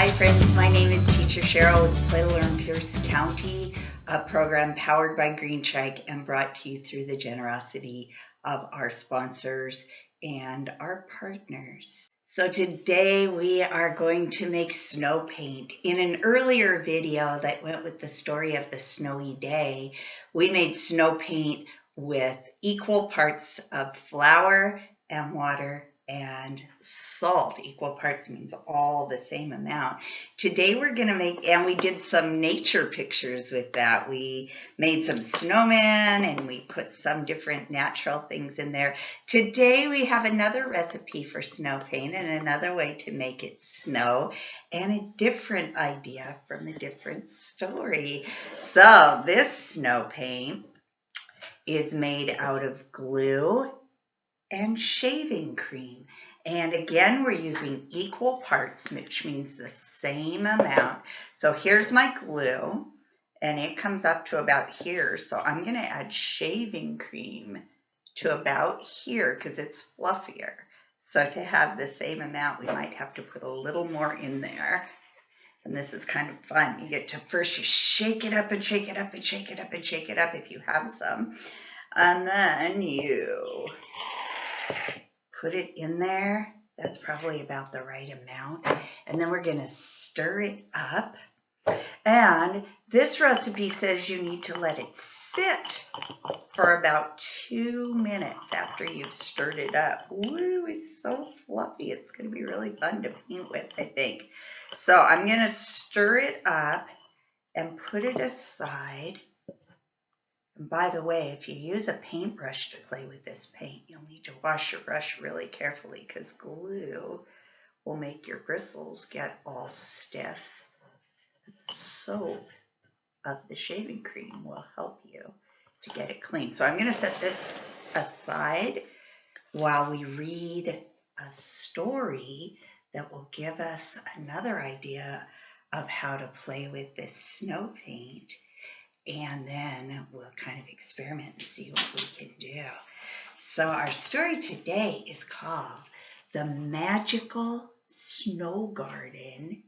Hi friends, my name is Teacher Cheryl with Play to Learn Pierce County, a program powered by Green Check and brought to you through the generosity of our sponsors and our partners. So today we are going to make snow paint. In an earlier video that went with the story of the snowy day, we made snow paint with equal parts of flour and water and salt. Equal parts means all the same amount. Today we're going to make, and we did some nature pictures with that. We made some snowmen and we put some different natural things in there. Today we have another recipe for snow paint and another way to make it snow and a different idea from a different story. So this snow paint is made out of glue and shaving cream. And again, we're using equal parts, which means the same amount. So here's my glue, and it comes up to about here. So I'm going to add shaving cream to about here because it's fluffier. So to have the same amount, we might have to put a little more in there. And this is kind of fun. You get to first you shake it up and shake it up and shake it up and shake it up if you have some. And then you put it in there. That's probably about the right amount. And then we're going to stir it up. And this recipe says you need to let it sit for about 2 minutes after you've stirred it up. Woo, it's so fluffy. It's going to be really fun to paint with, I think. So I'm going to stir it up and put it aside. And by the way, if you use a paintbrush to play with this paint, you'll need to wash your brush really carefully because glue will make your bristles get all stiff. The soap of the shaving cream will help you to get it clean. So I'm going to set this aside while we read a story that will give us another idea of how to play with this snow paint. And then we'll kind of experiment and see what we can do. So our story today is called The Magical Snow Garden,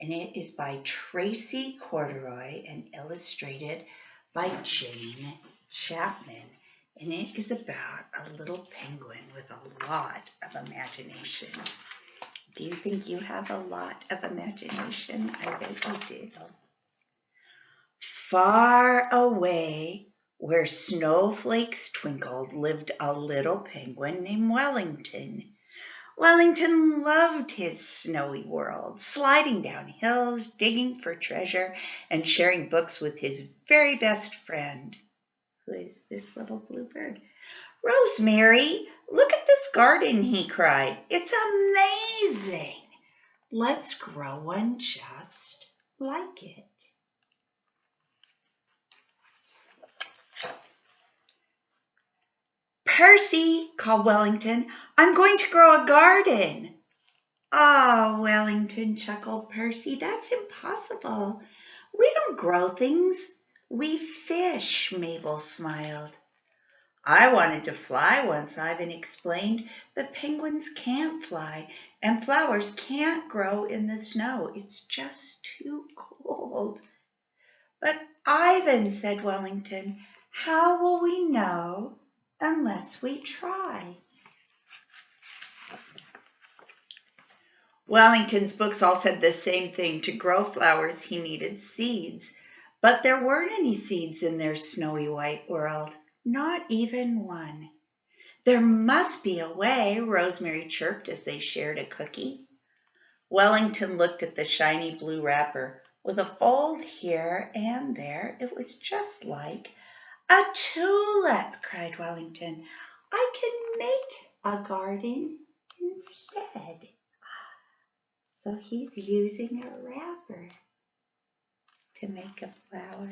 and it is by Tracey Corderoy and illustrated by Jane Chapman. And it is about a little penguin with a lot of imagination. Do you think you have a lot of imagination? I bet you do. Far away, where snowflakes twinkled, lived a little penguin named Wellington. Wellington loved his snowy world, sliding down hills, digging for treasure, and sharing books with his very best friend. Who is this little blue bird? Rosemary, look at this garden, he cried. It's amazing. Let's grow one just like it. Percy, called Wellington, I'm going to grow a garden. Oh, Wellington, chuckled Percy, that's impossible. We don't grow things, we fish, Mabel smiled. I wanted to fly once, Ivan explained. The penguins can't fly, and flowers can't grow in the snow. It's just too cold. But Ivan, said Wellington, how will we know unless we try? Wellington's books all said the same thing. To grow flowers, he needed seeds. But there weren't any seeds in their snowy white world, not even one. There must be a way, Rosemary chirped as they shared a cookie. Wellington looked at the shiny blue wrapper. With a fold here and there, it was just like a tulip, cried Wellington. I can make a garden instead. So he's using a wrapper to make a flower.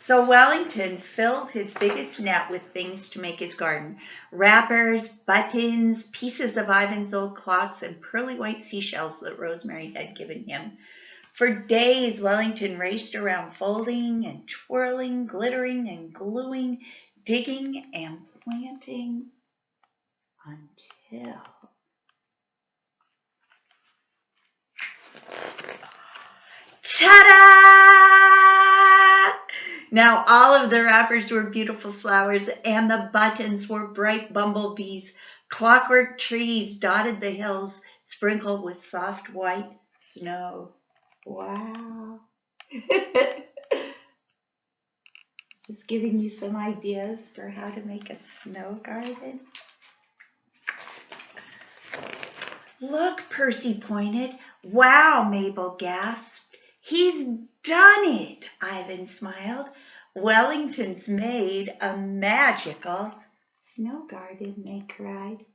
So Wellington filled his biggest net with things to make his garden. Wrappers, buttons, pieces of Ivan's old clocks, and pearly white seashells that Rosemary had given him. For days, Wellington raced around folding and twirling, glittering and gluing, digging and planting until Ta-da! Now all of the wrappers were beautiful flowers and the buttons were bright bumblebees. Clockwork trees dotted the hills, sprinkled with soft white snow. Wow. Just giving you some ideas for how to make a snow garden. Look, Percy pointed. Wow, Mabel gasped. He's done it, Ivan smiled. Wellington's made a magical snow garden, they cried.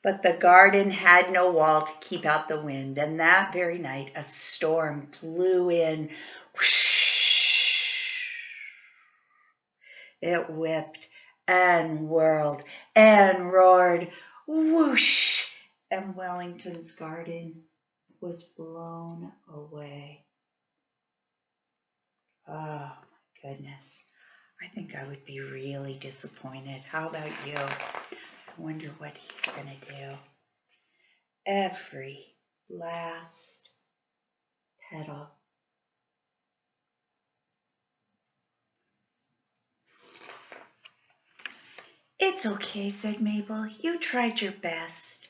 But the garden had no wall to keep out the wind, and that very night a storm blew in. Whoosh! It whipped and whirled and roared. Whoosh! And Wellington's garden was blown away. Oh, my goodness. I think I would be really disappointed. How about you? I wonder what he's going to do. Every last petal. It's okay, said Mabel. You tried your best.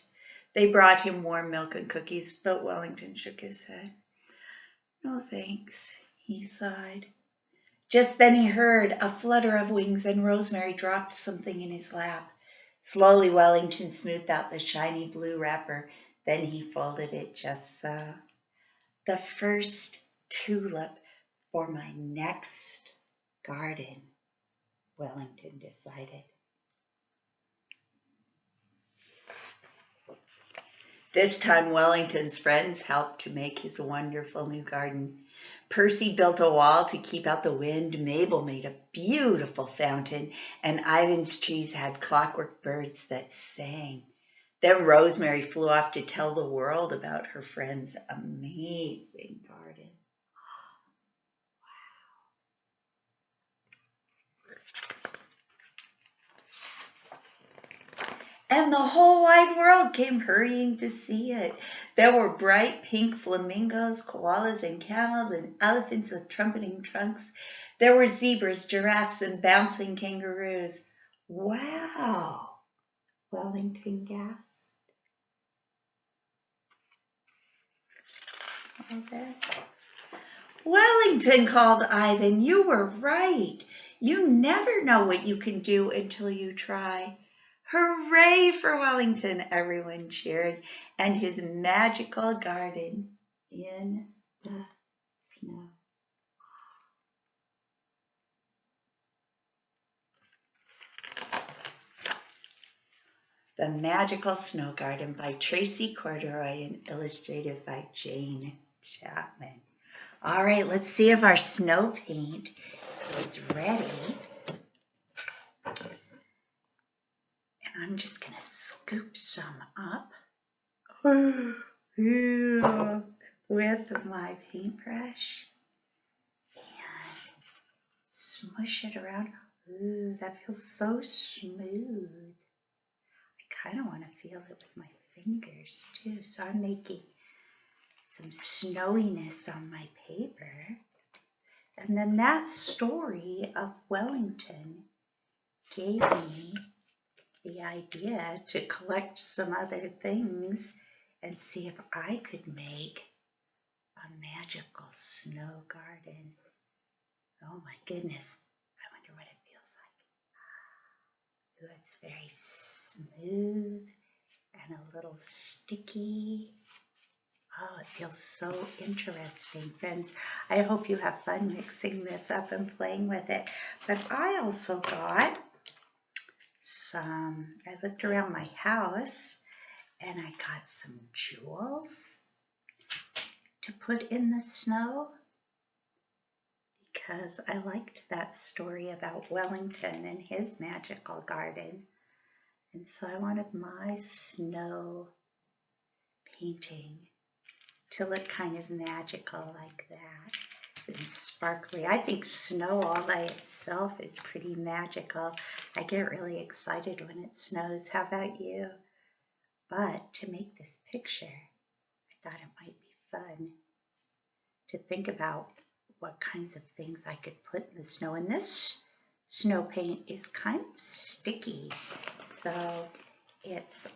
They brought him warm milk and cookies, but Wellington shook his head. No thanks, he sighed. Just then he heard a flutter of wings and Rosemary dropped something in his lap. Slowly Wellington smoothed out the shiny blue wrapper. Then he folded it just so. The first tulip for my next garden, Wellington decided. This time Wellington's friends helped to make his wonderful new garden. Percy built a wall to keep out the wind, Mabel made a beautiful fountain, and Ivan's trees had clockwork birds that sang. Then Rosemary flew off to tell the world about her friend's amazing garden. And the whole wide world came hurrying to see it. There were bright pink flamingos, koalas and camels, and elephants with trumpeting trunks. There were zebras, giraffes, and bouncing kangaroos. Wow, Wellington gasped. Okay. Wellington, called Ivan, you were right. You never know what you can do until you try. Hooray for Wellington, everyone cheered, and his magical garden in the snow. The Magical Snow Garden by Tracey Corderoy and illustrated by Jane Chapman. All right, let's see if our snow paint is ready. And I'm just going to scoop some up with my paintbrush and smush it around. Ooh, that feels so smooth. I kind of want to feel it with my fingers too. So I'm making some snowiness on my paper. And then that story of Wellington gave me the idea to collect some other things and see if I could make a magical snow garden. Oh my goodness, I wonder what it feels like. Ooh, it's very smooth and a little sticky. Oh, it feels so interesting, friends. I hope you have fun mixing this up and playing with it. But I also got I looked around my house and I got some jewels to put in the snow because I liked that story about Wellington and his magical garden. And so I wanted my snow painting to look kind of magical like that. And sparkly. I think snow all by itself is pretty magical. I get really excited when it snows. How about you? But to make this picture, I thought it might be fun to think about what kinds of things I could put in the snow. And this snow paint is kind of sticky, so it's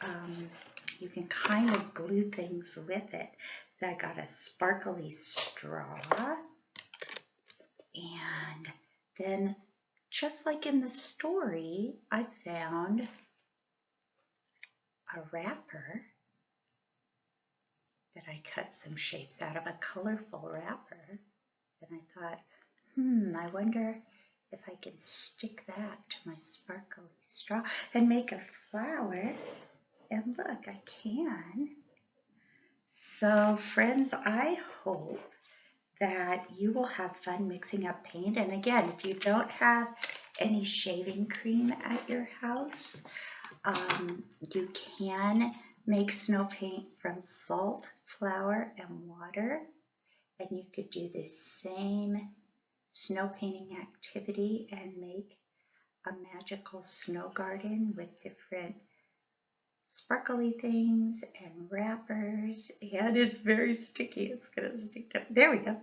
you can kind of glue things with it. So I got a sparkly straw, and then just like in the story, I found a wrapper that I cut some shapes out of, a colorful wrapper. And I thought, I wonder if I can stick that to my sparkly straw and make a flower. And look, I can. So friends, I hope that you will have fun mixing up paint. And again, if you don't have any shaving cream at your house, you can make snow paint from salt, flour, and water. And you could do the same snow painting activity and make a magical snow garden with different sparkly things and wrappers. And it's very sticky. It's going to stick to, there we go.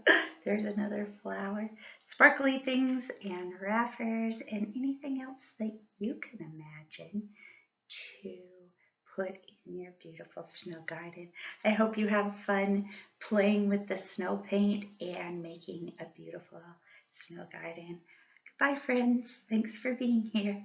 There's another flower. Sparkly things and wrappers and anything else that you can imagine to put in your beautiful snow garden. I hope you have fun playing with the snow paint and making a beautiful snow garden. Bye friends. Thanks for being here.